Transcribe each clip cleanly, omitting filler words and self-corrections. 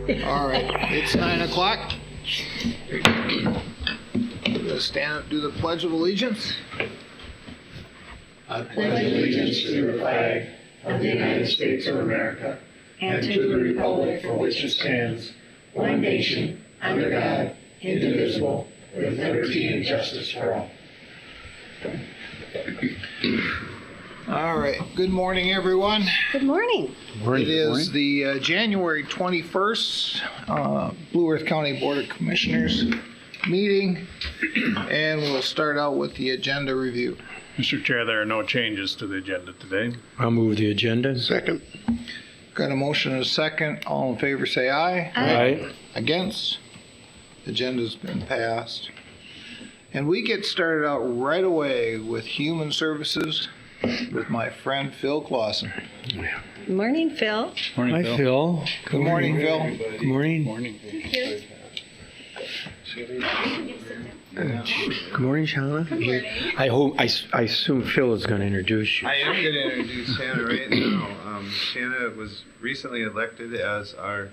All right, it's 9 o'clock. Let's stand up, do the Pledge of Allegiance. I pledge allegiance to the flag of the United States of America and to the republic for which it stands, one nation, under God, indivisible, with liberty and justice for all. All right, good morning, everyone. Good morning. It is the January 21st Blue Earth County Board of Commissioners meeting, and we'll start out with the agenda review. Mr. Chair, there are no changes to the agenda today. I'll move the agenda. Second. Got a motion and a second. All in favor say aye. Aye. Against? Agenda's been passed. And we get started out right away with Human Services with my friend Phil Clausen. Good morning, Phil. Morning, Hi, Phil. Good morning, Phil. Good morning. Morning. Good morning, Shauna. I assume Phil is going to introduce you. I am going to introduce Shanna right now. Shanna was recently elected as our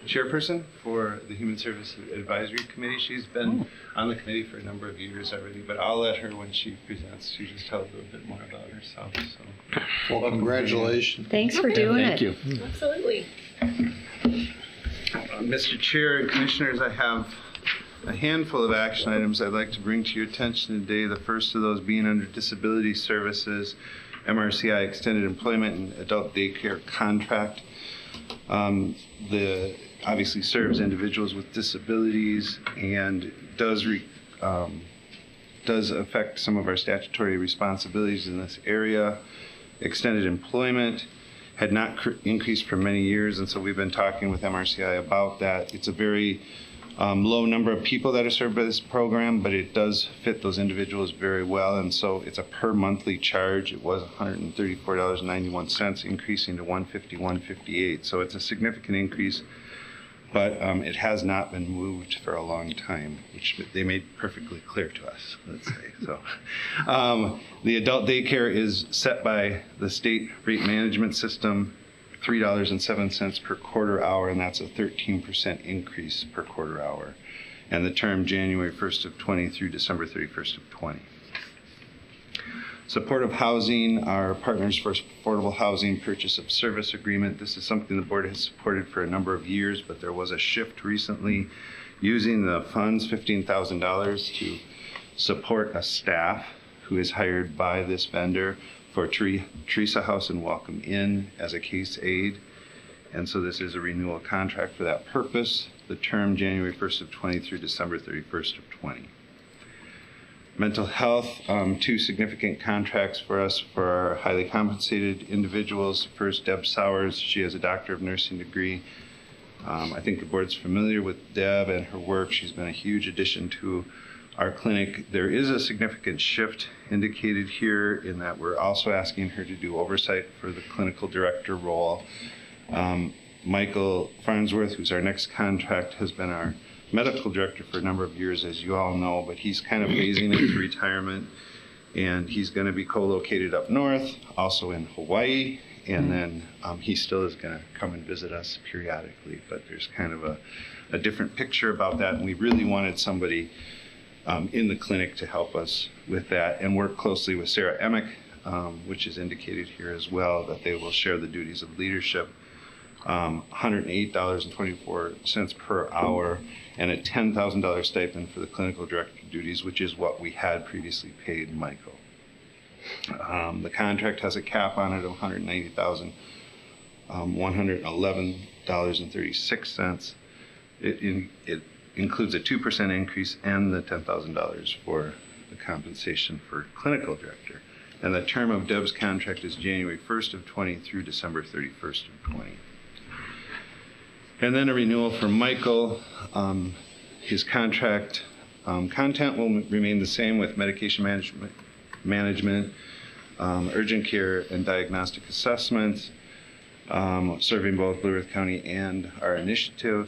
chairperson for the Human Services Advisory Committee. She's been on the committee for a number of years already, but I'll let her, when she presents, she just tell a little bit more about herself. So, Well, congratulations. Thanks for doing it. Thank you. Absolutely. Mr. Chair and Commissioners, I have a handful of action items I'd like to bring to your attention today. The first of those being under Disability Services, MRCI Extended Employment and Adult Daycare Contract. Obviously serves individuals with disabilities and does affect some of our statutory responsibilities in this area. Extended employment had not increased for many years, and so we've been talking with MRCI about that. It's a very low number of people that are served by this program, but it does fit those individuals very well, and so it's a per monthly charge. It was $134.91, increasing to $151.58, so it's a significant increase, but it has not been moved for a long time, which they made perfectly clear to us, let's say. So, the adult daycare is set by the state rate management system, $3.07 per quarter hour, and that's a 13% increase per quarter hour. And the term January 1st of 20 through December 31st of 20. Supportive housing, our Partners for Affordable Housing Purchase of Service Agreement. This is something the board has supported for a number of years, but there was a shift recently using the funds, $15,000, to support a staff who is hired by this vendor for Teresa House and Welcome Inn as a case aide. And so this is a renewal contract for that purpose. The term January 1st of 20 through December 31st of 20. Mental health, two significant contracts for us for our highly compensated individuals. First, Deb Sowers. She has a Doctor of Nursing degree. I think the board's familiar with Deb and her work. She's been a huge addition to our clinic. There is a significant shift indicated here in that we're also asking her to do oversight for the clinical director role. Michael Farnsworth, who's our next contract, has been our medical director for a number of years, as you all know, but he's kind of phasing into retirement, and he's going to be co-located up north, also in Hawaii, and then he still is going to come and visit us periodically, but there's kind of a different picture about that, and we really wanted somebody in the clinic to help us with that and work closely with Sarah Emick, which is indicated here as well, that they will share the duties of leadership. $108.24 per hour and a $10,000 stipend for the clinical director duties, which is what we had previously paid Michael. The contract has a cap on it of $190,111.36. It includes a 2% increase and the $10,000 for the compensation for clinical director. And the term of Deb's contract is January 1st of 20 through December 31st of 20. And then a renewal for Michael. His contract content will remain the same with medication management, urgent care and diagnostic assessments, serving both Blue Earth County and our initiative.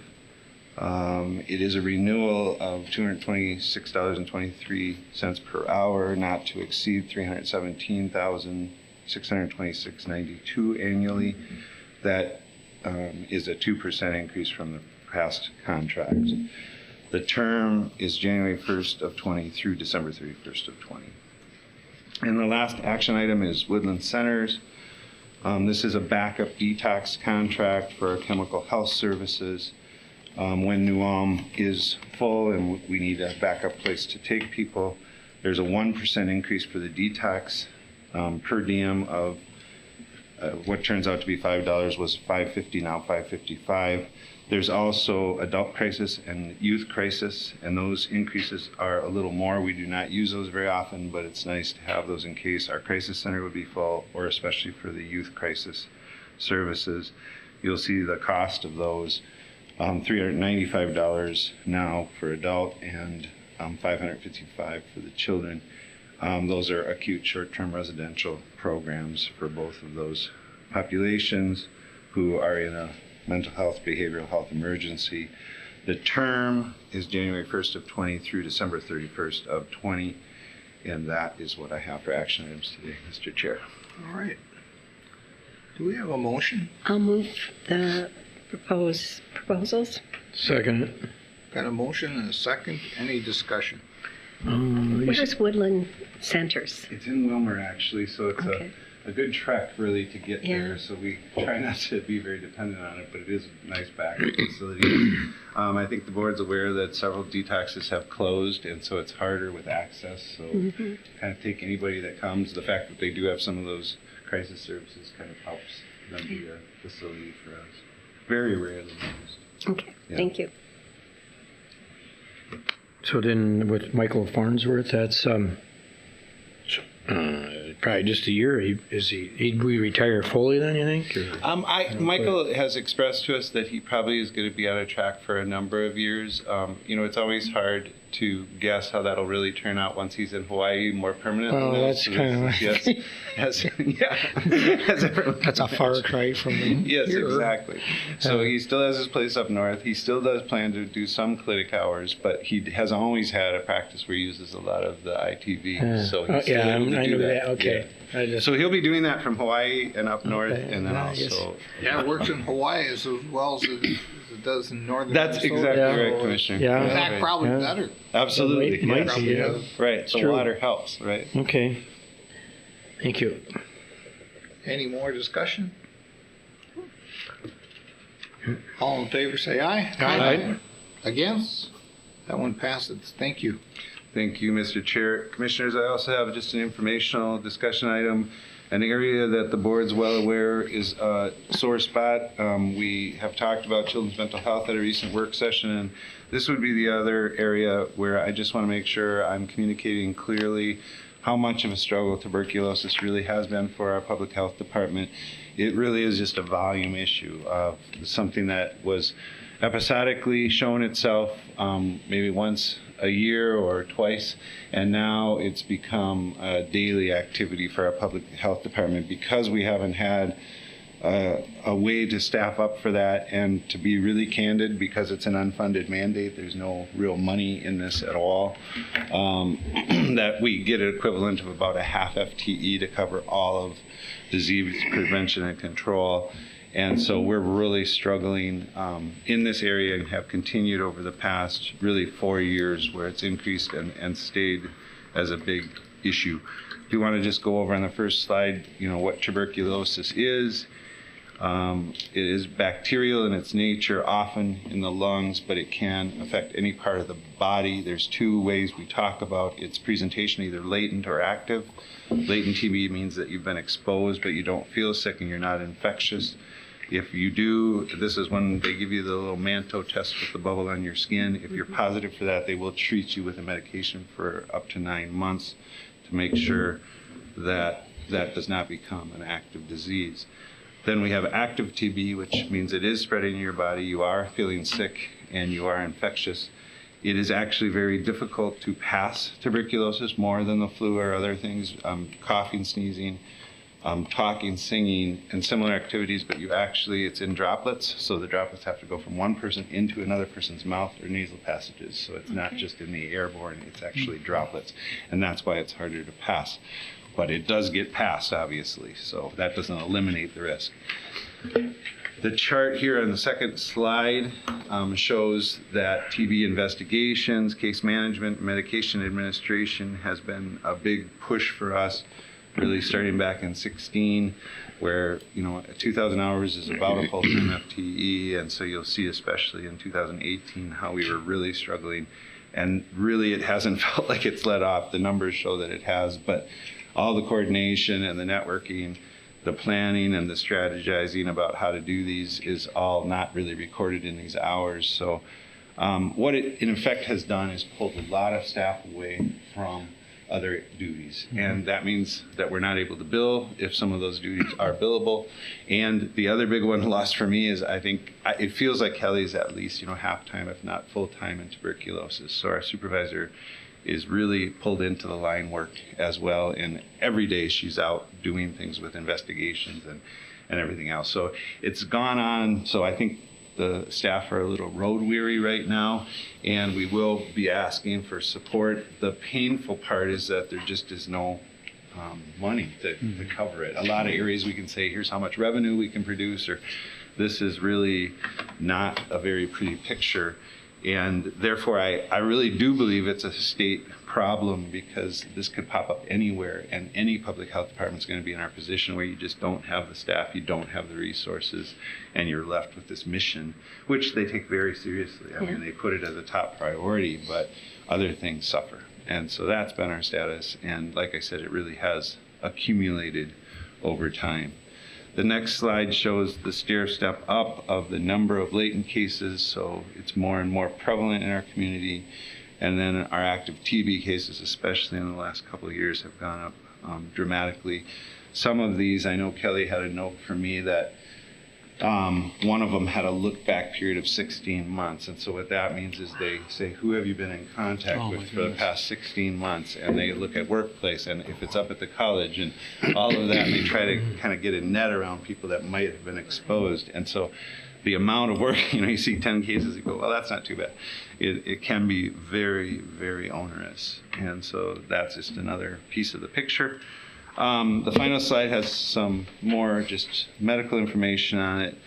It is a renewal of $226.23 per hour, not to exceed $317,626.92 annually. That is a 2% increase from the past contracts. The term is January 1st of 20 through December 31st of 20. And the last action item is Woodland Centers. This is a backup detox contract for our chemical health services. When New Ulm is full and we need a backup place to take people, there's a 1% increase for the detox per diem of what turns out to be $5 was $5.50, now $5.55. There's also adult crisis and youth crisis, and those increases are a little more. We do not use those very often, but it's nice to have those in case our crisis center would be full, or especially for the youth crisis services. You'll see the cost of those, $395 now for adult and $555 for the children. Those are acute short-term residential programs for both of those populations who are in a mental health, behavioral health emergency. The term is January 1st of 20 through December 31st of 20, and that is what I have for action items today, Mr. Chair. All right. Do we have a motion? I'll move the proposals. Second. Got a motion and a second. Any discussion? Where's Woodland Centers? It's in Wilmer, actually, so it's Okay. a good trek really to get Yeah. there, so we try not to be very dependent on it, but it is a nice backup facility. I think the board's aware that several detoxes have closed, and so it's harder with access, so kind of take anybody that comes. The fact that they do have some of those crisis services kind of helps them be a facility for us. Very rarely used. Okay, Yeah. thank you. So then with Michael Farnsworth, that's probably just a year. He'd we retire fully then, you think? Or? Michael has expressed to us that he probably is going to be on a track for a number of years. It's always hard to guess how that'll really turn out once he's in Hawaii more permanently. Well, now. that's So kind of this is- yes, as everyone That's a far cry from Yes, here. exactly. So he still has his place up north. He still does plan to do some clinic hours, but he has always had a practice where he uses a lot of the ITV. So he's still yeah, able to I do know that. that. Okay. Yeah. I just, So he'll be doing that from Hawaii and up north, Okay. and then I guess- also. Yeah, it works in Hawaii as well as it does in northern That's Minnesota. exactly Yeah. right, Commissioner. Yeah. In That's fact, right. probably Yeah. better. Absolutely. Might yes. be, yeah. Right. It's The true. water helps, right? okay. Thank you. Any more discussion? All in favor, say aye. Aye. Against? That one passes. Thank you. Thank you, Mr. Chair. Commissioners, I also have just an informational discussion item. An area that the board's well aware is a sore spot. We have talked about children's mental health at a recent work session, and this would be the other area where I just want to make sure I'm communicating clearly how much of a struggle tuberculosis really has been for our public health department. It really is just a volume issue of something that was episodically shown itself maybe once a year or twice, and now it's become a daily activity for our public health department because we haven't had a way to staff up for that. And to be really candid, because it's an unfunded mandate, there's no real money in this at all, that we get an equivalent of about a half FTE to cover all of disease prevention and control. And so we're really struggling in this area and have continued over the past really 4 years where it's increased and stayed as a big issue. If you want to just go over on the first slide, what tuberculosis is. It is bacterial in its nature, often in the lungs, but it can affect any part of the body. There's two ways we talk about its presentation, either latent or active. Latent TB means that you've been exposed, but you don't feel sick and you're not infectious. If you do, this is when they give you the little Manto test with the bubble on your skin. If you're positive for that, they will treat you with a medication for up to 9 months to make sure that that does not become an active disease. Then we have active TB, which means it is spreading in your body. You are feeling sick and you are infectious. It is actually very difficult to pass tuberculosis more than the flu or other things, coughing, sneezing, talking, singing, and similar activities, but it's in droplets, so the droplets have to go from one person into another person's mouth or nasal passages, so it's not just in the airborne, it's actually droplets, and that's why it's harder to pass. But it does get passed, obviously, so that doesn't eliminate the risk. The chart here on the second slide shows that TB investigations, case management, medication administration has been a big push for us, really starting back in 16, where 2,000 hours is about a full-time FTE, and so you'll see, especially in 2018, how we were really struggling, and really it hasn't felt like it's let off. The numbers show that it has, but all the coordination and the networking, the planning and the strategizing about how to do these is all not really recorded in these hours. So what it in effect has done is pulled a lot of staff away from other duties. And that means that we're not able to bill if some of those duties are billable. And the other big one lost for me is I think it feels like Kelly's at least half-time, if not full-time, in tuberculosis. So our supervisor is really pulled into the line work as well, and every day she's out doing things with investigations and everything else. So it's gone on. So I think the staff are a little road weary right now, and we will be asking for support. The painful part is that there just is no money to cover it. A lot of areas we can say, here's how much revenue we can produce, or this is really not a very pretty picture. And therefore, I really do believe it's a state problem, because this could pop up anywhere, and any public health department is going to be in our position where you just don't have the staff, you don't have the resources, and you're left with this mission, which they take very seriously. I mean, they put it as a top priority, but other things suffer. And so that's been our status. And like I said, it really has accumulated over time. The next slide shows the stair step up of the number of latent cases, so it's more and more prevalent in our community. And then our active TB cases, especially in the last couple of years, have gone up dramatically. Some of these, I know Kelly had a note for me that one of them had a look back period of 16 months. And so what that means is they say, who have you been in contact with for the past 16 months? And they look at workplace, and if it's up at the college and all of that, and they try to kind of get a net around people that might have been exposed. And so the amount of work, you see 10 cases, you go, well, that's not too bad. It can be very, very onerous. And so that's just another piece of the picture. The final slide has some more just medical information on it.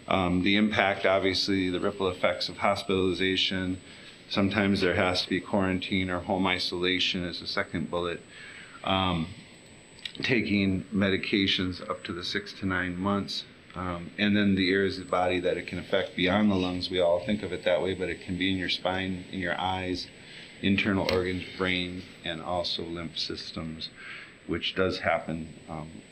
The impact, obviously, the ripple effects of hospitalization. Sometimes there has to be quarantine or home isolation as a second bullet. Taking medications up to the 6 to 9 months. And then the areas of the body that it can affect beyond the lungs. We all think of it that way, but it can be in your spine, in your eyes, internal organs, brain, and also lymph systems, which does happen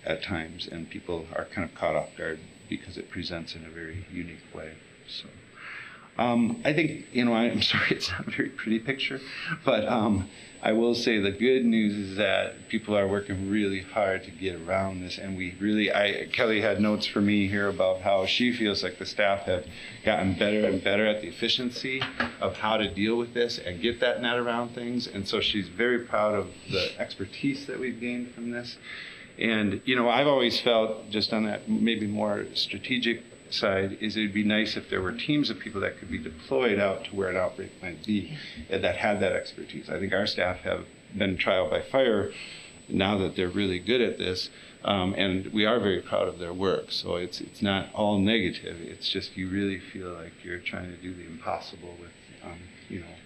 at times, and people are kind of caught off guard because it presents in a very unique way. So I think, I'm sorry it's not a very pretty picture, but I will say the good news is that people are working really hard to get around this, and Kelly had notes for me here about how she feels like the staff have gotten better and better at the efficiency of how to deal with this and get that net around things, and so she's very proud of the expertise that we've gained from this. And I've always felt, just on that maybe more strategic side, is it'd be nice if there were teams of people that could be deployed out to where an outbreak might be that had that expertise. I think our staff have been trial by fire now that they're really good at this, and we are very proud of their work. So it's not all negative. It's just you really feel like you're trying to do the impossible with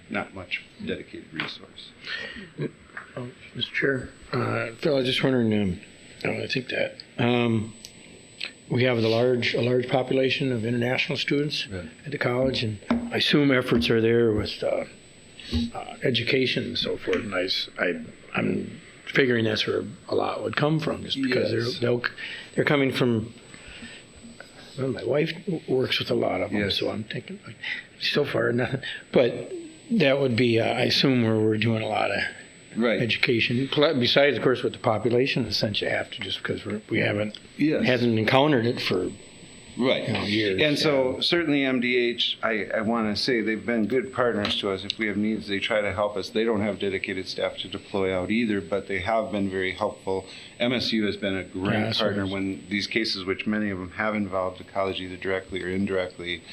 not much dedicated resource. Mr. Chair, Phil, I was just wondering, I think that we have a large population of international students at the college, and I assume efforts are there with education and so forth. And I'm figuring that's where a lot would come from, just because they're coming from. Well, my wife works with a lot of them, so I'm thinking so far nothing. But that would be, I assume, where we're doing a lot of education. Besides, of course, with the population, in a sense, you have to, just because we hasn't encountered it for years. And so certainly MDH, I want to say they've been good partners to us. If we have needs, they try to help us. They don't have dedicated staff to deploy out either, but they have been very helpful. MSU has been a great partner when these cases, which many of them have involved the college either directly or indirectly,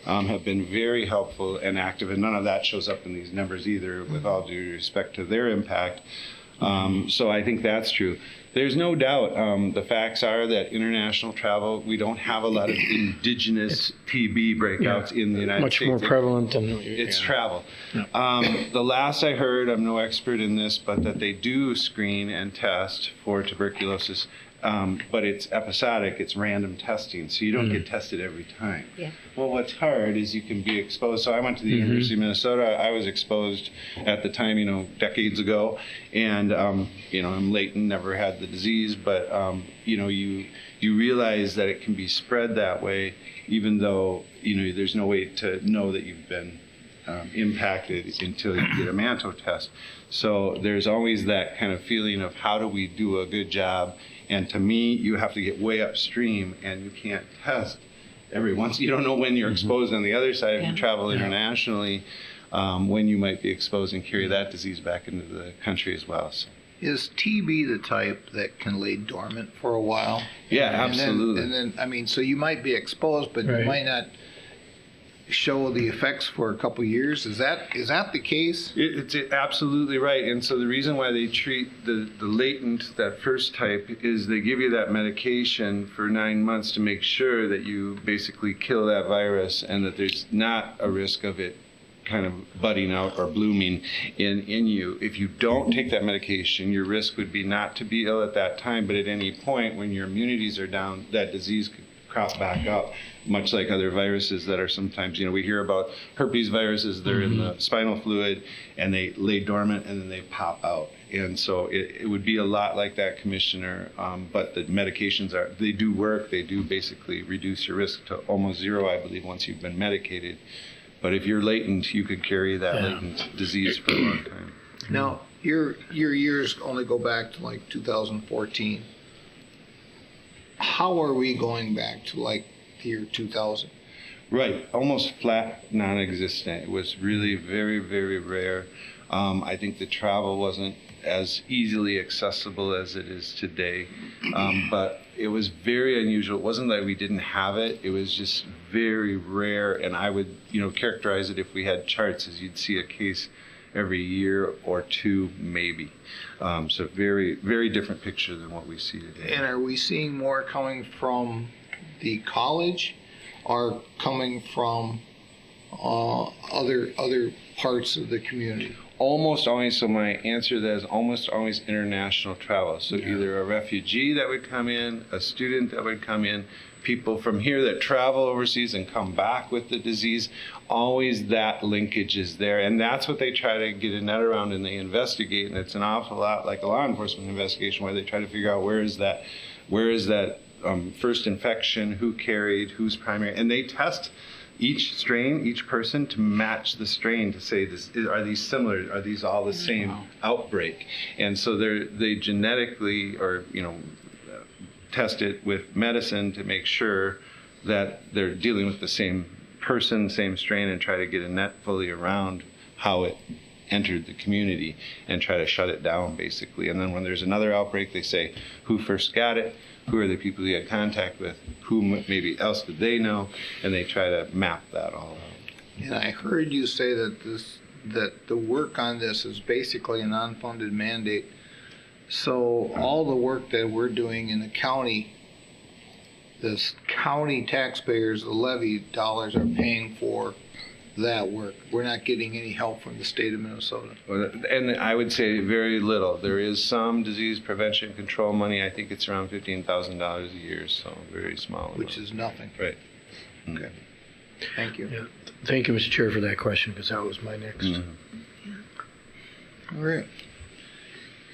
have been very helpful and active, and none of that shows up in these numbers either, with all due respect to their impact. So I think that's true. There's no doubt, the facts are that international travel, we don't have a lot of indigenous TB breakouts in the United Much States. more prevalent than. It's yeah. travel. The last I heard, I'm no expert in this, but that they do screen and test for tuberculosis, but it's episodic, it's random testing, so you don't get tested every time. Yeah. Well, what's hard is you can be exposed. So I went to the University of Minnesota. I was exposed at the time, decades ago, and I'm latent, never had the disease, but you realize that it can be spread that way, even though there's no way to know that you've been impacted until you get a manto test. So there's always that kind of feeling of how do we do a good job, and to me, you have to get way upstream, and you can't test every once. You don't know when you're exposed on the other side if you travel internationally, when you might be exposed and carry that disease back into the country as well. So. Is TB the type that can lay dormant for a while? Yeah, absolutely. And then, so you might be exposed, but you Right. might not show the effects for a couple years. Is that the case? It's absolutely right. And so the reason why they treat the latent, that first type, is they give you that medication for 9 months to make sure that you basically kill that virus and that there's not a risk of it kind of budding out or blooming in you. If you don't take that medication, your risk would be not to be ill at that time, but at any point when your immunities are down, that disease could crop back up, much like other viruses that are sometimes, we hear about herpes viruses, they're in the spinal fluid and they lay dormant and then they pop out. And so it would be a lot like that, Commissioner, but the medications they do work, they do basically reduce your risk to almost zero, I believe, once you've been medicated. But if you're latent, you could carry that latent disease for a long time. Now, your years only go back to like 2014. How are we going back to like the year 2000? Right, almost flat, non-existent. It was really very, very rare. I think the travel wasn't as easily accessible as it is today, but it was very unusual. It wasn't that we didn't have it, it was just very rare, and I would characterize it, if we had charts, as you'd see a case every year or two, maybe. So very, very different picture than what we see today. And are we seeing more coming from the college or coming from other parts of the community? Almost always, so my answer to that is almost always international travel. So either a refugee that would come in, a student that would come in, people from here that travel overseas and come back with the disease, always that linkage is there. And that's what they try to get a net around and they investigate. And it's an awful lot like a law enforcement investigation where they try to figure out where is that first infection, who carried, who's primary. And they test each strain, each person, to match the strain to say, are these similar? Are these all the same outbreak? And so they genetically test it with medicine to make sure that they're dealing with the same person, same strain, and try to get a net fully around how it entered the community and try to shut it down, basically. And then when there's another outbreak, they say, who first got it? Who are the people you had contact with? Who maybe else did they know? And they try to map that all out. And I heard you say that the work on this is basically an unfunded mandate. So all the work that we're doing in the county, the county taxpayers, the levy dollars, are paying for that work. We're not getting any help from the state of Minnesota. And I would say very little. There is some disease prevention and control money. I think it's around $15,000 a year, so very small. Which is nothing. Right. Okay. Thank you. Yeah. Thank you, Mr. Chair, for that question, because that was my next. All right.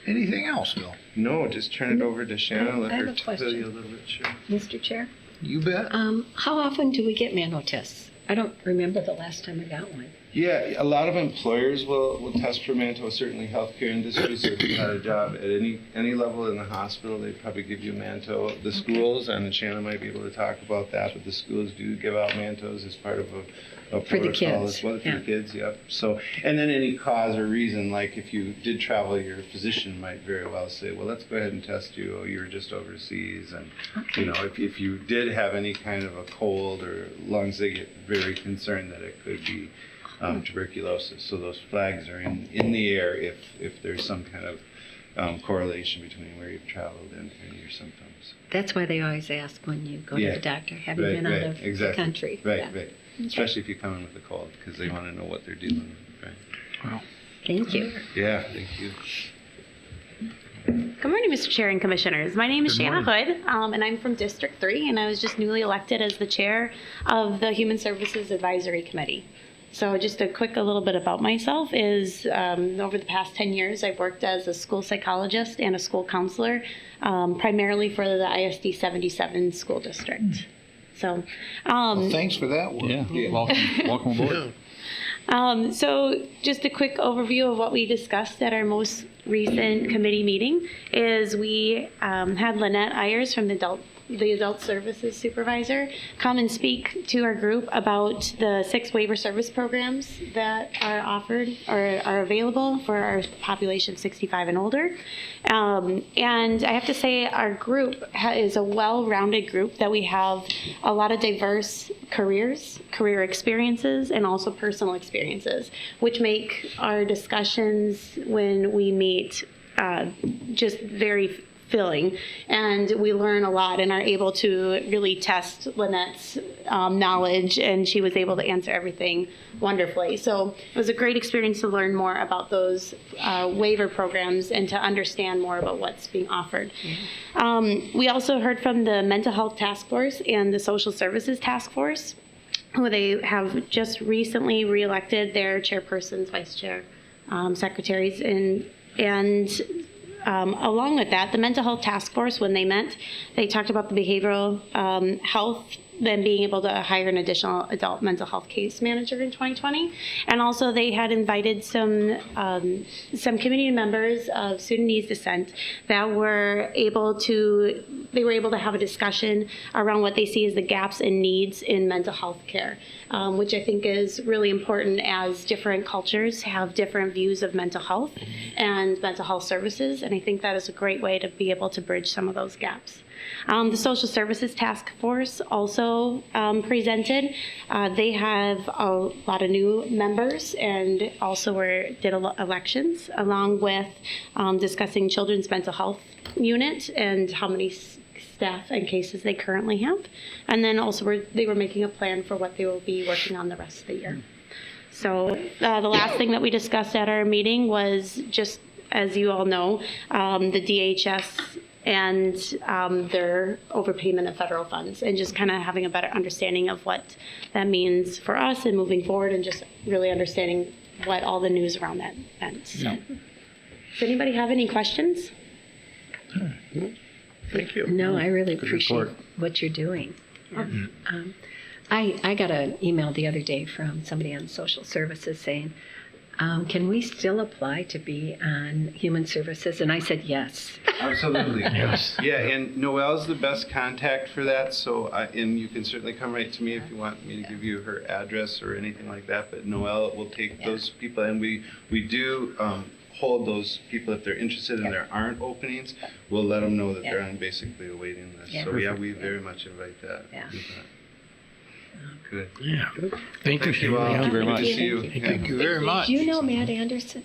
Anything else, Bill? No, just turn it over to Shannon. Let I have her a tell question. you a little bit. Sure. Mr. Chair, You bet. how often do we get manual tests? I don't remember the last time I got one. Yeah, a lot of employers will test for mantle, certainly healthcare industry. So if you had a job at any level in the hospital, they'd probably give you a manto. The schools, and Shannon might be able to talk about that, but the schools do give out mantos as part of a For the protocol kids, as well. For yeah. the kids, yep. So, and then any cause or reason, like if you did travel, your physician might very well say, well, let's go ahead and test you. Oh, you were just overseas. And, if you did have any kind of a cold or lungs, they get very concerned that it could be tuberculosis. So those flags are in the air if there's some kind of correlation between where you've traveled and your symptoms. That's why they always ask when you go to Yeah. the doctor, have you Right, been out right, of the exactly. country? Right, Yeah. right. Especially if you come in with a cold, because they want to know what they're dealing with, right? Thank you. Yeah, thank you. Good morning, Mr. Chair and Commissioners. My name is Shanna Hood, and I'm from District 3, and I was just newly elected as the chair of the Human Services Advisory Committee. So just a little bit about myself is over the past 10 years, I've worked as a school psychologist and a school counselor, primarily for the ISD 77 school district. So, Well, thanks for that work. Yeah, welcome aboard. So just a quick overview of what we discussed at our most recent committee meeting is we had Lynette Ayers from the Adult Services Supervisor come and speak to our group about the 6 waiver service programs that are offered or are available for our population 65 and older. And I have to say our group is a well-rounded group that we have a lot of diverse career experiences, and also personal experiences, which make our discussions when we meet just very filling, and we learn a lot and are able to really test Lynette's knowledge, and she was able to answer everything wonderfully. So it was a great experience to learn more about those waiver programs and to understand more about what's being offered. We also heard from the Mental Health Task Force and the Social Services Task Force, who they have just recently reelected their chairpersons, vice chair, secretaries, and along with that, the Mental Health Task Force, when they met, they talked about the behavioral health, then being able to hire an additional adult mental health case manager in 2020. And also they had invited some community members of Sudanese descent that were able to have a discussion around what they see as the gaps and needs in mental health care, which I think is really important as different cultures have different views of mental health and mental health services. And I think that is a great way to be able to bridge some of those gaps. The Social Services Task Force also presented. They have a lot of new members and also did elections, along with discussing Children's Mental Health Unit and how many staff and cases they currently have. And then also they were making a plan for what they will be working on the rest of the year. So the last thing that we discussed at our meeting was just, as you all know, the DHS and their overpayment of federal funds, and just kind of having a better understanding of what that means for us and moving forward, and just really understanding what all the news around that meant. So, does anybody have any questions? Thank you. No, I really appreciate what you're doing. Yeah. I got an email the other day from somebody on social services saying, can we still apply to be on human services? And I said yes. Absolutely. Yes. Yeah, and Noelle's the best contact for that, so, and you can certainly come right to me if you want me to give you her address or anything like that, but Noelle will take those people, and we do hold those people if they're interested and there aren't openings. We'll let them know that they're on basically a waiting list. Yeah. So yeah, we very much invite that. Yeah. Good. Yeah. Thank you, Thank you all. Shane. Thank you very Good much. to see you. Thank you very much. Do you know Matt Anderson?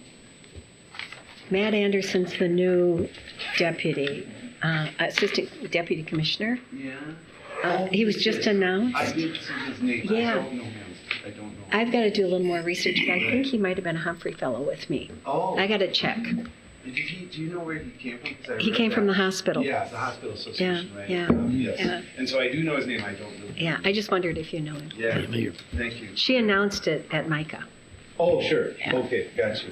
Matt Anderson's the new deputy, assistant deputy commissioner. Yeah. He was just announced. I did see his name. Yeah. I don't know him. I don't know. I've got to do a little more research, but I think he might have been a Humphrey Fellow with me. Oh. I got to check. Do you know where he came from? 'Cause I He read came from that. the hospital. Yeah, the hospital association, right? yeah, Yes. yeah. And so I do know his name. I don't know. Yeah, I just wondered if you know him. Yeah. Thank you. She announced it at MICA. Oh, sure. Yeah. Okay, gotcha.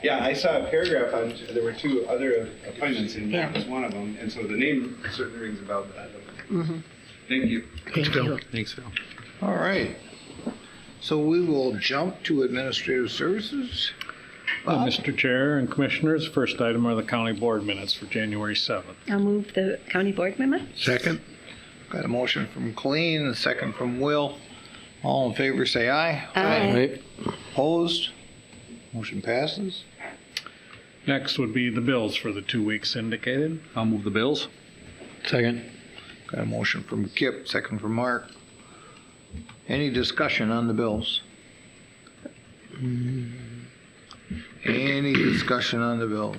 Yeah, I saw a paragraph on, there were 2 other appointments, and that Yeah. was one of them. And so the name certainly rings a bell, but I don't know. Mm-hmm. Thank you. Thank you. Thanks, Phil. All right. So we will jump to administrative services. Bob? Mr. Chair and Commissioners, first item are the county board minutes for January 7th. I'll move the county board member. Second. Got a motion from Colleen, a second from Will. All in favor, say aye. Aye. Right. Opposed? Motion passes. Next would be the bills for the 2 weeks indicated. I'll move the bills. Second. Got a motion from Kip, second from Mark. Any discussion on the bills? Any discussion on the bills?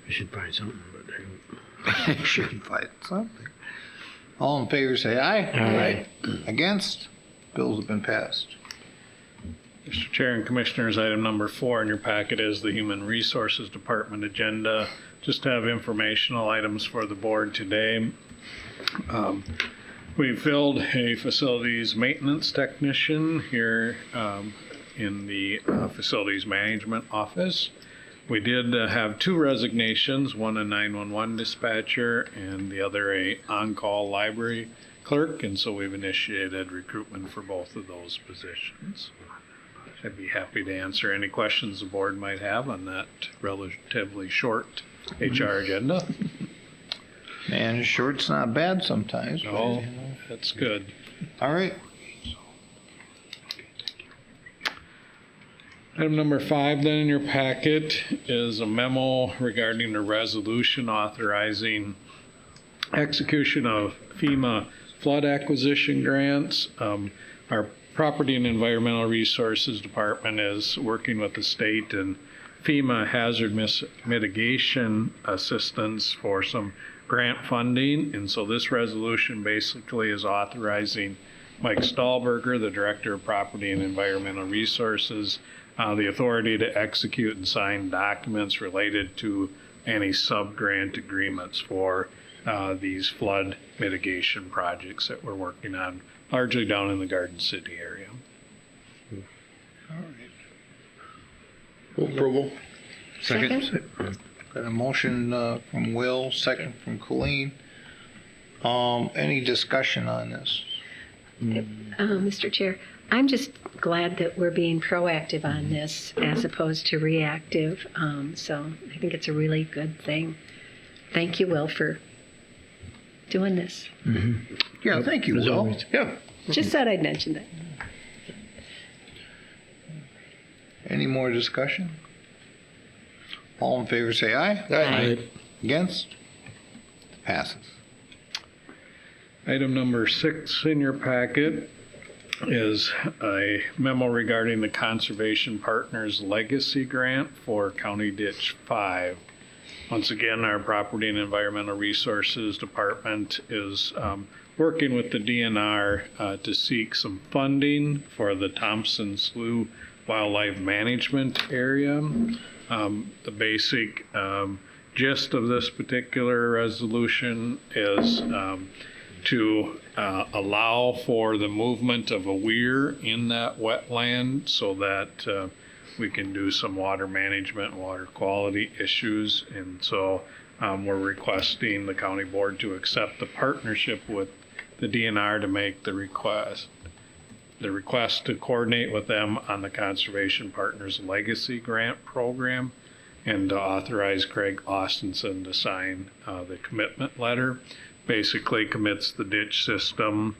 We should find something, but Should fight something. All in favor say aye. Aye. Against? Bills have been passed. Mr. Chair and Commissioners, item number 4 in your packet is the Human Resources Department agenda. Just to have informational items for the board today. We filled a facilities maintenance technician here in the facilities management office. We did have 2 resignations, one a 911 dispatcher and the other a on-call library clerk, and so we've initiated recruitment for both of those positions. I'd be happy to answer any questions the board might have on that relatively short HR agenda. Man, short's not bad sometimes. but, Oh, you know. that's good. All right. Item number 5 then in your packet is a memo regarding a resolution authorizing execution of FEMA flood acquisition grants. Our Property and Environmental Resources Department is working with the state and FEMA hazard mitigation assistance for some grant funding. And so this resolution basically is authorizing Mike Stahlberger, the Director of Property and Environmental Resources, the authority to execute and sign documents related to any sub-grant agreements for these flood mitigation projects that we're working on, largely down in the Garden City area. approval. Second? Got a motion from Will, second from Colleen. Any discussion on this? Mr. Chair, I'm just glad that we're being proactive on this as opposed to reactive. So I think it's a really good thing. Thank you, Will, for doing this. Yeah, thank you, As Will. always. Yeah. Just thought I'd mention that. Any more discussion? All in favor say aye. Aye. Against? Passes. Item number 6 in your packet is a memo regarding the Conservation Partners Legacy Grant for County Ditch 5. Once again, our Property and Environmental Resources Department is working with the DNR to seek some funding for the Thompson Slough Wildlife Management Area. The basic gist of this particular resolution is to allow for the movement of a weir in that wetland so that we can do some water management, water quality issues. And so we're requesting the county board to accept the partnership with the DNR to make the request to coordinate with them on the Conservation Partners Legacy Grant Program and to authorize Craig Austenson to sign the commitment letter. Basically commits the ditch system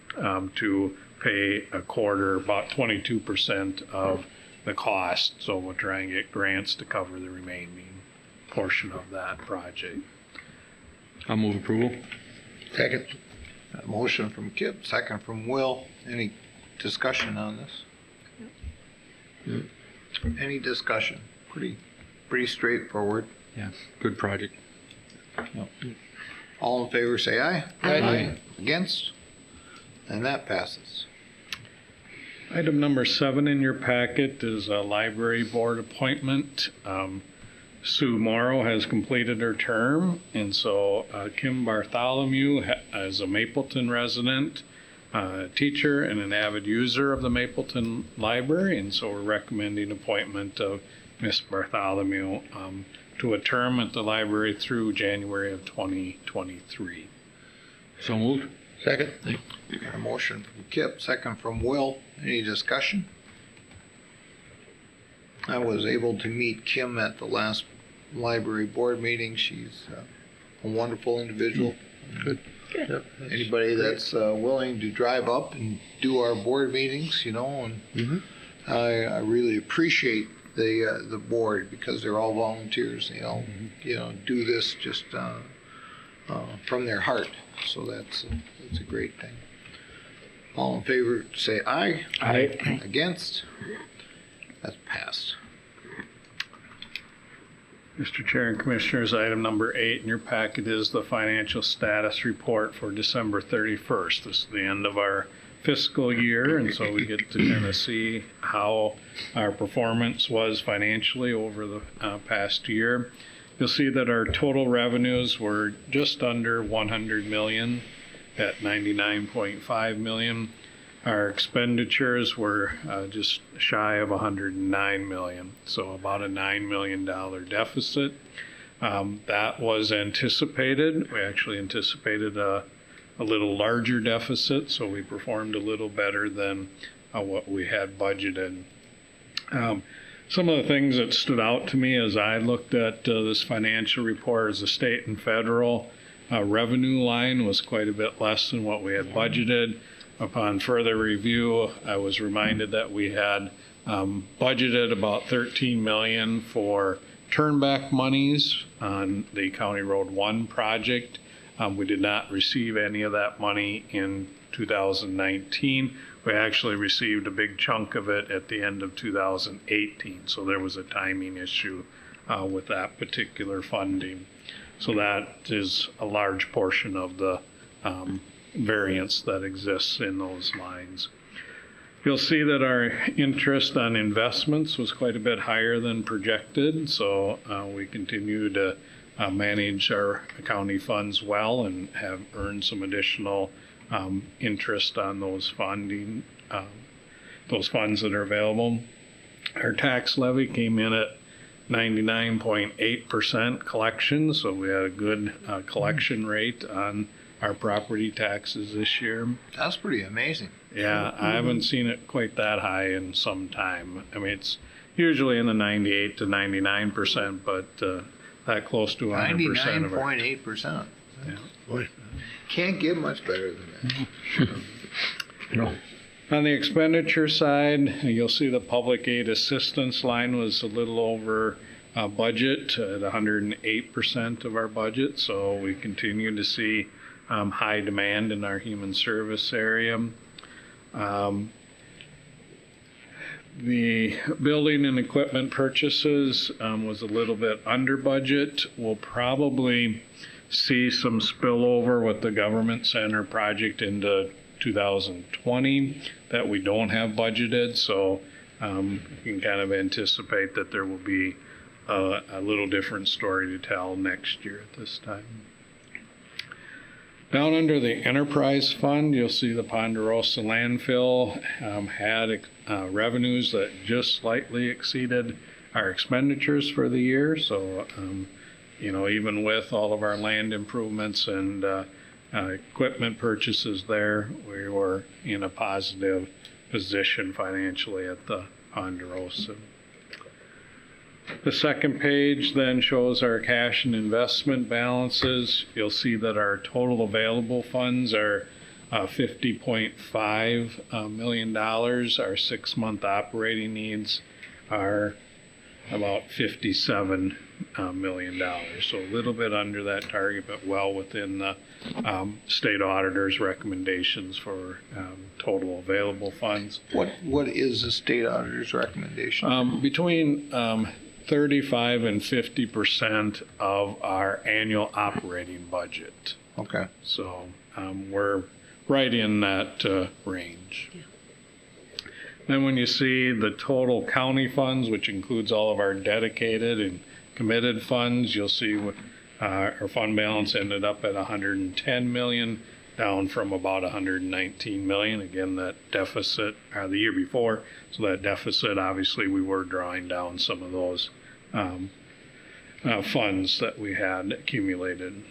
to pay a quarter, about 22% of the cost. So we'll try and get grants to cover the remaining portion of that project. I'll move approval. Second. A motion from Kip, second from Will. Any discussion on this? Any discussion? Pretty straightforward. Yeah, good project. All in favor say aye. Aye. Against? And that passes. Item number 7 in your packet is a library board appointment. Sue Morrow has completed her term, and so Kim Bartholomew is a Mapleton resident, teacher, and an avid user of the Mapleton Library, and so we're recommending appointment of Miss Bartholomew to a term at the library through January of 2023. So moved. Second. Got a motion from Kip, second from Will. Any discussion? I was able to meet Kim at the last library board meeting. She's a wonderful individual. Good. Anybody that's willing to drive up and do our board meetings, and I really appreciate the board because they're all volunteers. They all, do this just from their heart. So that's a great thing. All in favor, say aye. Aye. Against? That's passed. Mr. Chair and Commissioners, item number 8 in your packet is the financial status report for December 31st. This is the end of our fiscal year, and so we get to kind of see how our performance was financially over the past year. You'll see that our total revenues were just under 100 million at 99.5 million. Our expenditures were just shy of 109 million, so about a $9 million deficit. That was anticipated. We actually anticipated a little larger deficit, so we performed a little better than what we had budgeted. Some of the things that stood out to me as I looked at this financial report is the state and federal revenue line was quite a bit less than what we had budgeted. Upon further review, I was reminded that we had budgeted about 13 million for turnback monies on the County Road 1 project. We did not receive any of that money in 2019. We actually received a big chunk of it at the end of 2018, so there was a timing issue with that particular funding. So that is a large portion of the variance that exists in those lines. You'll see that our interest on investments was quite a bit higher than projected, so we continue to manage our county funds well and have earned some additional interest on those funding, those funds that are available. Our tax levy came in at 99.8% collection, so we had a good collection rate on our property taxes this year. That's pretty amazing. Yeah, I haven't seen it quite that high in some time. I mean, it's usually in the 98 to 99%, but that close to 100% of our. 99.8%. Yeah. Boy. Can't get much better than that. No. On the expenditure side, you'll see the public aid assistance line was a little over budget at 108% of our budget, so we continue to see high demand in our human service area. The building and equipment purchases was a little bit under budget. We'll probably see some spillover with the government center project into 2020 that we don't have budgeted, so you can kind of anticipate that there will be a little different story to tell next year at this time. Down under the enterprise fund, you'll see the Ponderosa landfill had revenues that just slightly exceeded our expenditures for the year. So, you know, even with all of our land improvements and equipment purchases there, we were in a positive position financially at the Ponderosa. The second page then shows our cash and investment balances. You'll see that our total available funds are $50.5 million. Our 6-month operating needs are about $57 million. So a little bit under that target, but well within the state auditor's recommendations for total available funds. What is the state auditor's recommendation? Between 35 and 50% of our annual operating budget. Okay. So we're right in that range. Yeah. Then when you see the total county funds, which includes all of our dedicated and committed funds, you'll see our fund balance ended up at 110 million, down from about 119 million. Again, that deficit the year before, so that deficit, obviously we were drawing down some of those funds that we had accumulated.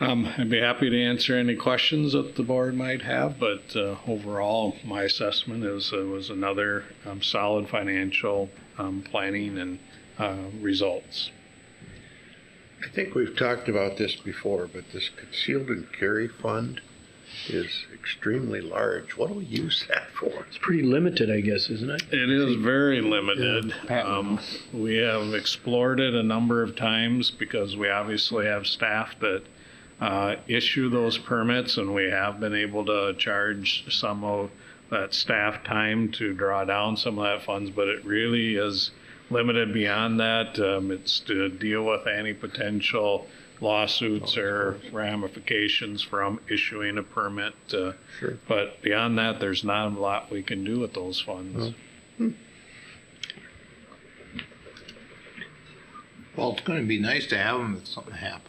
I'd be happy to answer any questions that the board might have, but overall, my assessment is it was another solid financial planning and results. I think we've talked about this before, but this concealed and carry fund is extremely large. What do we use that for? It's pretty limited, I guess, isn't it? It is very limited. We have explored it a number of times because we obviously have staff that issue those permits, and we have been able to charge some of that staff time to draw down some of that funds, but it really is limited beyond that. It's to deal with any potential lawsuits or ramifications from issuing a permit. Sure. But beyond that, there's not a lot we can do with those funds. Well, it's gonna be nice to have them if something happens.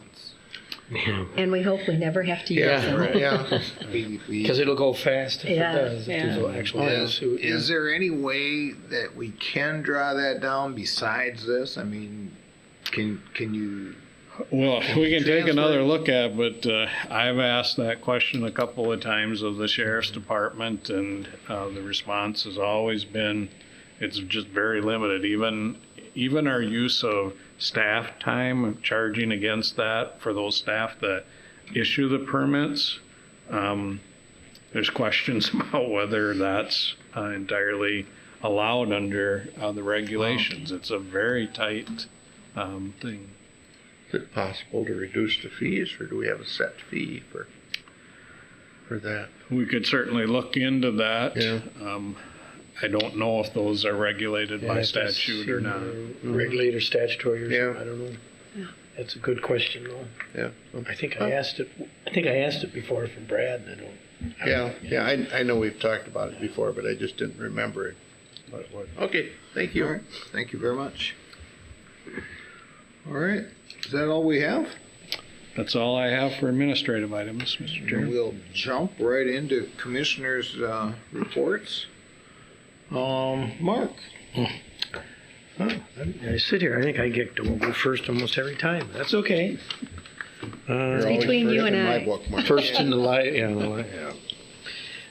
And we hope we never have to use Yeah, them. right, yeah. We- Because it'll go fast if Yeah, it does. If there's yeah. an actual Is, lawsuit. is there any way that we can draw that down besides this? I mean, can you, Well, we can take Transfer. another look at, but I've asked that question a couple of times of the sheriff's department, and the response has always been, it's just very limited. Even our use of staff time, charging against that for those staff that issue the permits, there's questions about whether that's entirely allowed under the regulations. It's a very tight thing. Is it possible to reduce the fees, or do we have a set fee for that? We could certainly look into that. Yeah. I don't know if those are regulated Yeah, by if that's statute or not. Regulated or statutory or Yeah. something, I don't know. That's a good question though. Yeah. I think I asked it before from Brad and I don't. Yeah, I know we've talked about it before, but I just didn't remember it. Okay, thank all you. right, thank you very much. All right, is that all we have? That's all I have for administrative items, Mr. Chair. We'll jump right into commissioners' reports. Mark? I sit here, I think I get to go first almost every time. That's okay. You're always Between you first and in my I. book, Mark. First in the light, yeah.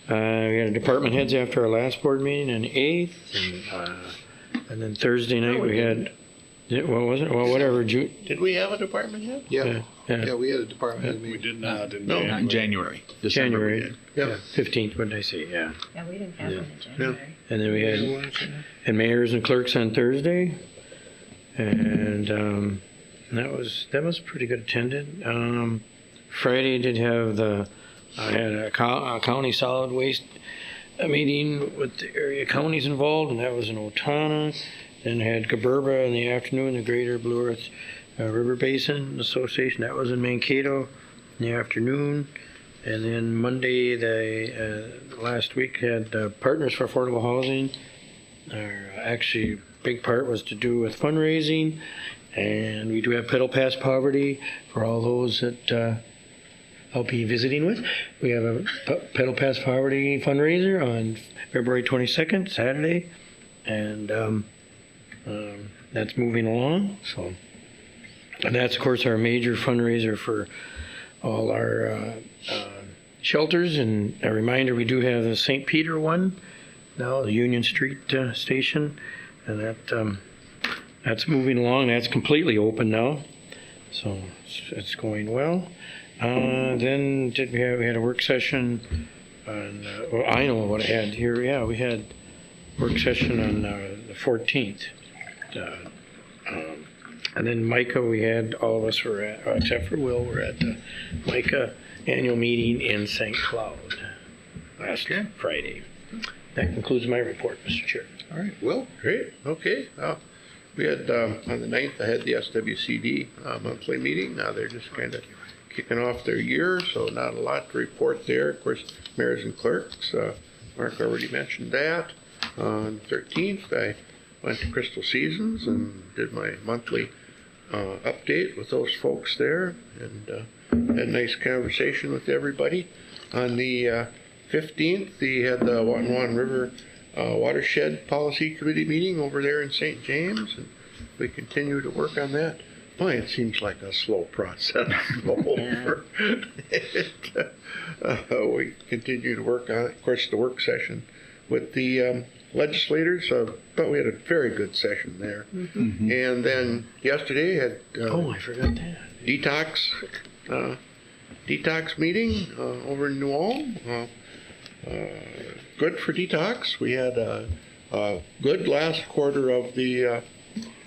We had department heads after our last board meeting on the 8th, and then Thursday night we had, what was it? Well, whatever, Did we have a department yet? Yeah, yeah, we had a department head We meeting. did not in No. January. January. January, Yeah. 15th, what did I say? Yeah. Yeah, we didn't have Yeah. them in January. And then we had, and mayors and clerks on Thursday, and that was pretty good attended. Friday did have I had a county solid waste meeting with the area counties involved, and that was in Otana. Then had Gaberba in the afternoon, the Greater Blue Earth River Basin Association, that was in Mankato in the afternoon. And then Monday, last week, had Partners for Affordable Housing. Actually, big part was to do with fundraising. And we do have Pedal Past Poverty for all those that I'll be visiting with. We have a Pedal Past Poverty fundraiser on February 22nd, Saturday. And that's moving along. So, and that's, of course, our major fundraiser for all our shelters. And a reminder, we do have the St. Peter one now, the Union Street station, and that's moving along. That's completely open now, so it's going well. Then we had a work session on, well, I know what I had here. Yeah, we had work session on the 14th. And then Micah, we had, all of us were at, except for Will, were at the Micah annual meeting in St. Cloud last Friday. That concludes my report, Mr. Chair. All right, Will? Great, okay. We had, on the 9th, I had the SWCD monthly meeting. Now they're just kind of kicking off their year, so not a lot to report there. Of course, mayors and clerks, Mark already mentioned that. On the 13th, I went to Crystal Seasons and did my monthly update with those folks there, and had a nice conversation with everybody. On the 15th, we had the Watonwan River Watershed Policy Committee meeting over there in St. James, and we continue to work on that. Boy, it seems like a slow process. We continue to work on it. Of course, the work session with the legislators, but we had a very good session there. Mm-hmm. And then yesterday had I forgot that. detox meeting over in New Ulm. Good for detox. We had a good last quarter of the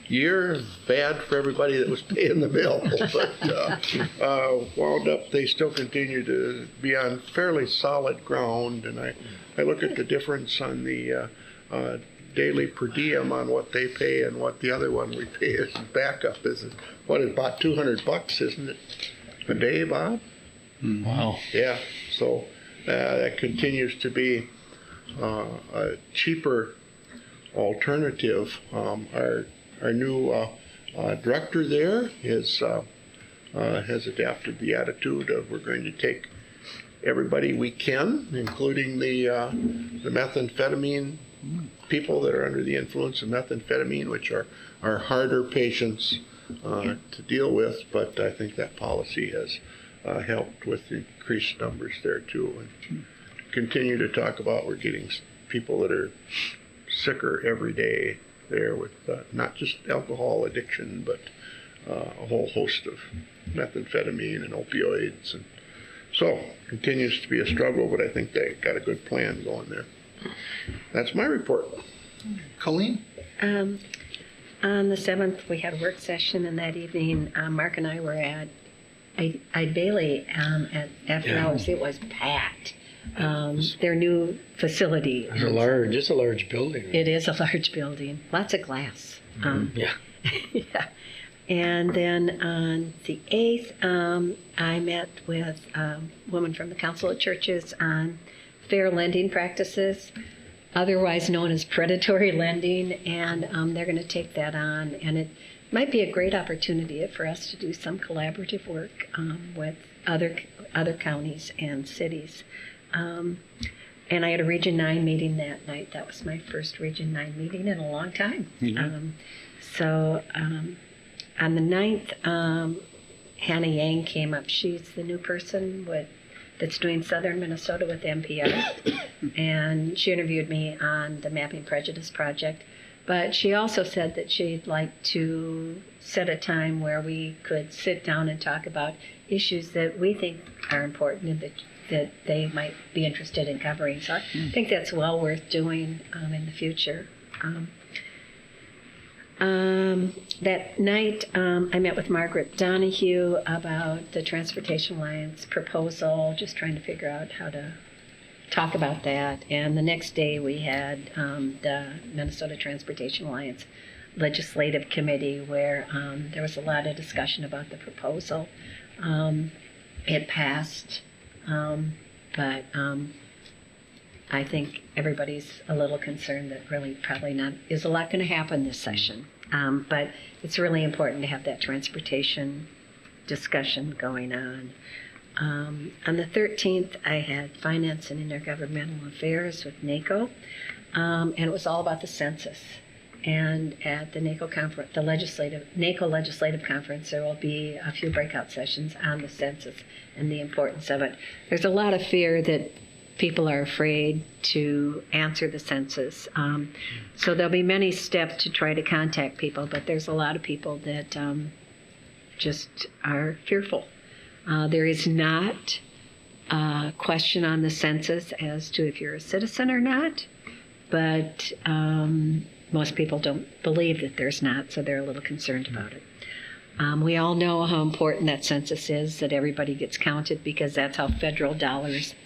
year, bad for everybody that was paying the bill, but wound up, they still continue to be on fairly solid ground, and I look at the difference on the daily per diem on what they pay and what the other one we pay as backup is, what, about $200, isn't it? A day, Bob? Wow. Yeah, so that continues to be a cheaper alternative. Our new director there has adapted the attitude of we're going to take everybody we can, including the methamphetamine people that are under the influence of methamphetamine, which are harder patients to deal with. But I think that policy has helped with increased numbers there too. And continue to talk about we're getting people that are sicker every day there with not just alcohol addiction, but a whole host of methamphetamine and opioids. And so continues to be a struggle, but I think they got a good plan going there. That's my report. Colleen? On the 7th, we had a work session, and that evening, Mark and I were at Bailey at after hours. It was packed. Their new facility. It's a large building. It is a large building. Lots of glass. Yeah. Yeah. And then on the 8th, I met with a woman from the Council of Churches on fair lending practices, otherwise known as predatory lending, and they're going to take that on. And it might be a great opportunity for us to do some collaborative work with other counties and cities. And I had a Region 9 meeting that night. That was my first Region 9 meeting in a long time. On the 9th, Hannah Yang came up. She's the new person that's doing Southern Minnesota with NPR. And she interviewed me on the Mapping Prejudice Project. But she also said that she'd like to set a time where we could sit down and talk about issues that we think are important and that they might be interested in covering. So I think that's well worth doing in the future. That night, I met with Margaret Donahue about the Transportation Alliance proposal, just trying to figure out how to talk about that. And the next day, we had the Minnesota Transportation Alliance Legislative Committee, where there was a lot of discussion about the proposal. It passed, but I think everybody's a little concerned that really probably not is a lot going to happen this session. But it's really important to have that transportation discussion going on. On the 13th, I had Finance and Intergovernmental Affairs with NACO, and it was all about the census. And at the NACO conference, NACO legislative conference, there will be a few breakout sessions on the census and the importance of it. There's a lot of fear that people are afraid to answer the census. So there'll be many steps to try to contact people, but there's a lot of people that just are fearful. There is not a question on the census as to if you're a citizen or not, but most people don't believe that there's not, so they're a little concerned about it. We all know how important that census is, that everybody gets counted, because that's how federal dollars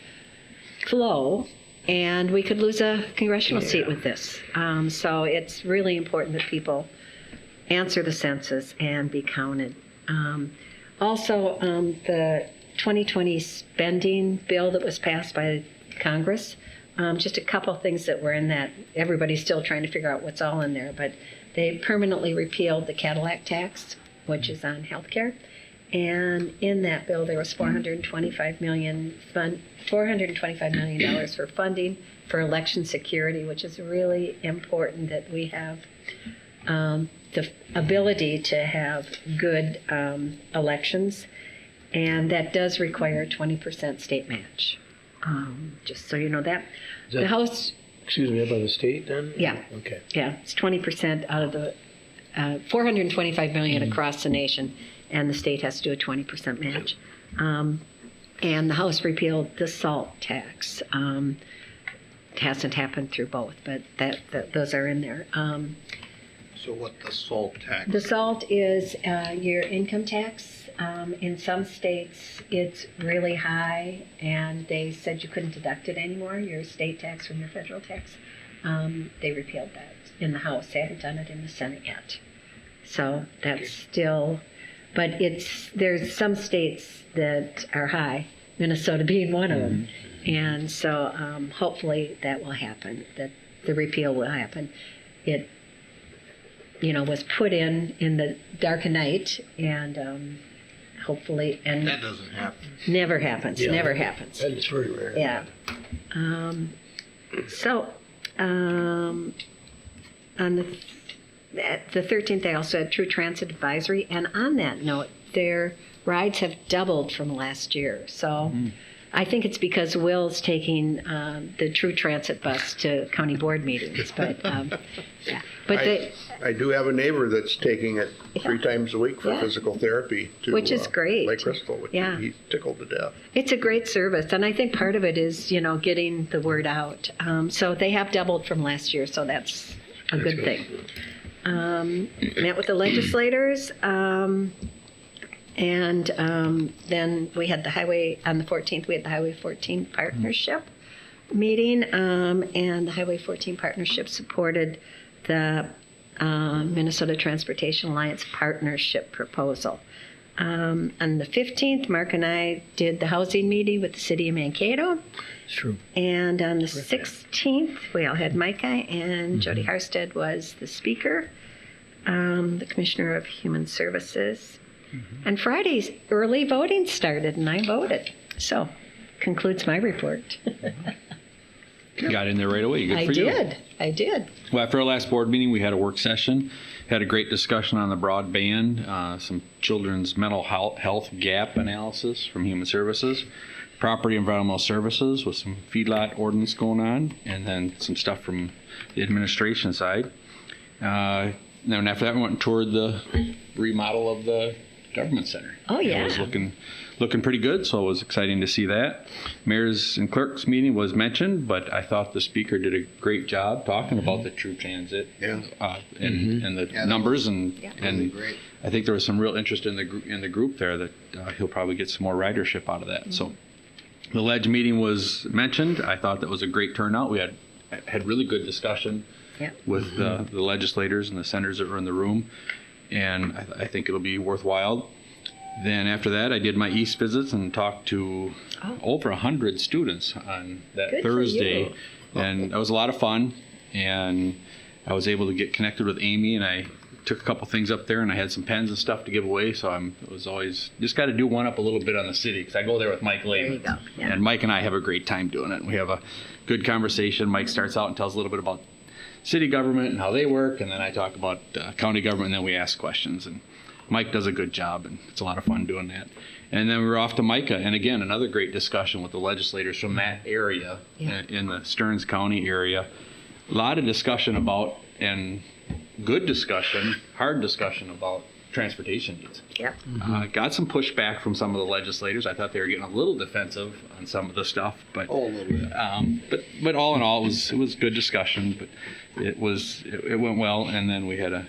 flow, and we could lose a congressional seat with this. So it's really important that people answer the census and be counted. Also, the 2020 spending bill that was passed by Congress, just a couple of things that were in that. Everybody's still trying to figure out what's all in there, but they permanently repealed the Cadillac tax, which is on health care. And in that bill, there was $425 million for funding for election security, which is really important that we have the ability to have good elections. And that does require a 20% state match, just so you know that. The House... Excuse me, by the state then? Yeah. Okay. Yeah, it's 20% out of the $425 million across the nation, and the state has to do a 20% match. And the House repealed the SALT tax. It hasn't happened through both, but those are in there. So what the SALT tax? The SALT is your income tax. In some states, it's really high, and they said you couldn't deduct it anymore, your state tax from your federal tax. They repealed that in the House. They haven't done it in the Senate yet. So that's still, but there's some states that are high, Minnesota being one of them. And so hopefully that will happen, that the repeal will happen. It, was put in the dark of night, and hopefully, and That doesn't happen. never happens, never happens. That is very rare. Yeah. So, on the 13th, they also had True Transit Advisory, and on that note, their rides have doubled from last year. So, I think it's because Will's taking the True Transit bus to county board meetings, but yeah. But I do have a neighbor that's taking it 3 times a week for Yeah. physical therapy to Which is great. Lake Crystal, which Yeah. he's tickled to death. it's a great service, and I think part of it is, getting the word out. So they have doubled from last year, so that's a good thing. Met with the legislators, and then we had on the 14th, we had the Highway 14 Partnership meeting, and the Highway 14 Partnership supported the Minnesota Transportation Alliance Partnership proposal. On the 15th, Mark and I did the housing meeting with the city of Mankato. It's true. And on the 16th, we all had Micah, and Jody Harstead was the speaker, the Commissioner of Human Services. And Friday's early voting started, and I voted. So, concludes my report. You got in there right away. Good for you. I did. Well, after our last board meeting, we had a work session. Had a great discussion on the broadband, some children's mental health gap analysis from Human Services, property environmental services with some feedlot ordinance going on, and then some stuff from the administration side. Then after that, we went and toured the remodel of the government center. Oh, yeah. It was looking pretty good, so it was exciting to see that. Mayor's and clerks meeting was mentioned, but I thought the speaker did a great job talking about the True Transit Yeah. and the Yeah, that numbers was and really great. I think there was some real interest in the group there that he'll probably get some more ridership out of that. So the ledge meeting was mentioned. I thought that was a great turnout. We had really good discussion with the legislators and the senators that were in the room, and I think it'll be worthwhile. Then after that, I did my East visits and talked to over 100 students on that Good for Thursday, you. and that was a lot of fun. And I was able to get connected with Amy, and I took a couple things up there, and I had some pens and stuff to give away. So it was always just got to do one up a little bit on the city, because I go there with Mike There you Lehman, go. Yeah. and Mike and I have a great time doing it. We have a good conversation. Mike starts out and tells a little bit about city government and how they work, and then I talk about county government, and then we ask questions. And Mike does a good job, and it's a lot of fun doing that. And then we were off to Micah, and again, another great discussion with the legislators from that area, in the Stearns County area. A lot of discussion about, and good discussion, hard discussion about transportation needs. Yep. Got some pushback from some of the legislators. I thought they were getting a little defensive on some of the stuff, but Oh, a little bit. but all in all, it was good discussion. But it went well, and then we had a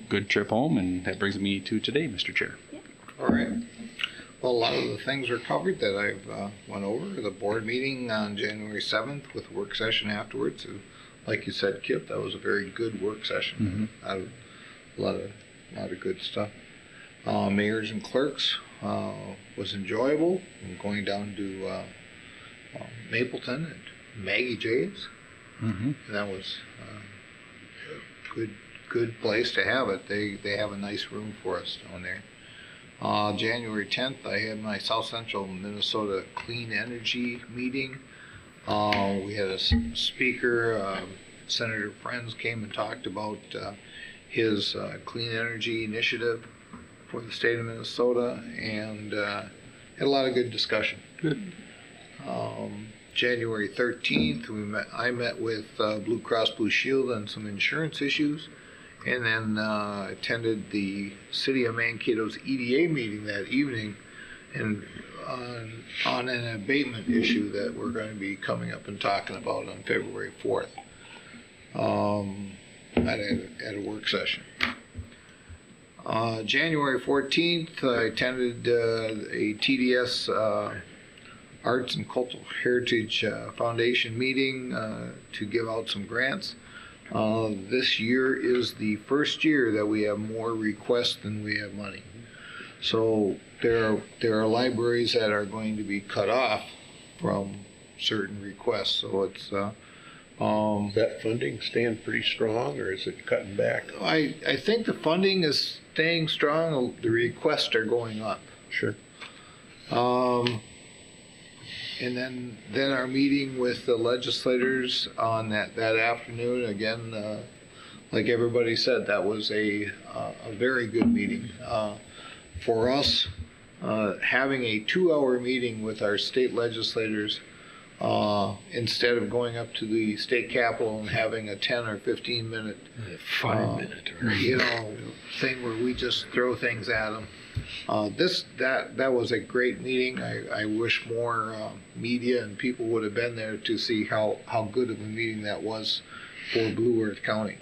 good trip home, and that brings me to today, Mr. Chair. All right. Well, a lot of the things are covered that I've went over. The board meeting on January 7th with work session afterwards. And like you said, Kip, that was a very good work session. A lot of good stuff. Mayors and clerks was enjoyable. And going down to Mapleton and Maggie J's. And that was a good place to have it. They have a nice room for us down there. January 10th, I had my South Central Minnesota Clean Energy meeting. We had a speaker, Senator Friends came and talked about his clean energy initiative for the state of Minnesota, and had a lot of good discussion. Good. January 13th, I met with Blue Cross Blue Shield on some insurance issues, and then attended the City of Mankato's EDA meeting that evening, and on an abatement issue that we're going to be coming up and talking about on February 4th at a work session. January 14th, I attended a TDS Arts and Cultural Heritage Foundation meeting to give out some grants. This year is the first year that we have more requests than we have money. So there are libraries that are going to be cut off from certain requests. So it's Is that funding staying pretty strong, or is it cutting back? I think the funding is staying strong. The requests are going up. Sure. And then our meeting with the legislators on that afternoon, again, like everybody said, that was a very good meeting. For us, having a 2-hour meeting with our state legislators, instead of going up to the state capitol and having a 10 or 15 minute 5-minute. thing where we just throw things at them. That was a great meeting. I wish more media and people would have been there to see how good of a meeting that was for Blue Earth County.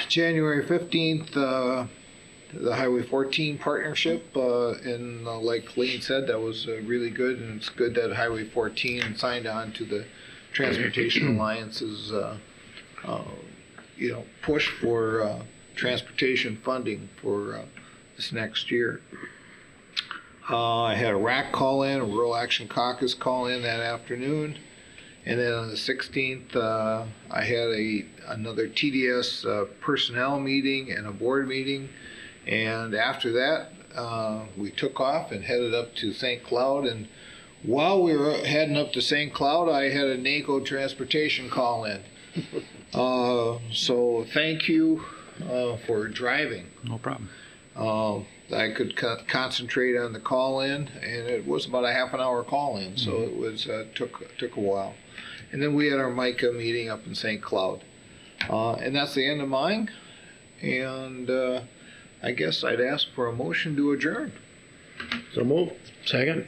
January 15th, the Highway 14 partnership, and like Colleen said, that was really good, and it's good that Highway 14 signed on to the Transportation Alliance's push for transportation funding for this next year. I had a RAC call in, a Rural Action Caucus call in that afternoon, and then on the 16th, I had another TDS personnel meeting and a board meeting. And after that, we took off and headed up to St. Cloud. And while we were heading up to St. Cloud, I had a NACO transportation call in. So thank you for driving. No problem. I could concentrate on the call in, and it was about a half an hour call in, so it was took a while. And then we had our MICA meeting up in St. Cloud. And that's the end of mine. And I guess I'd ask for a motion to adjourn. So move. Second?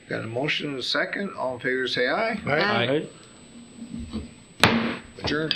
Got a motion and a second. All in favor say aye. Aye. Adjourn.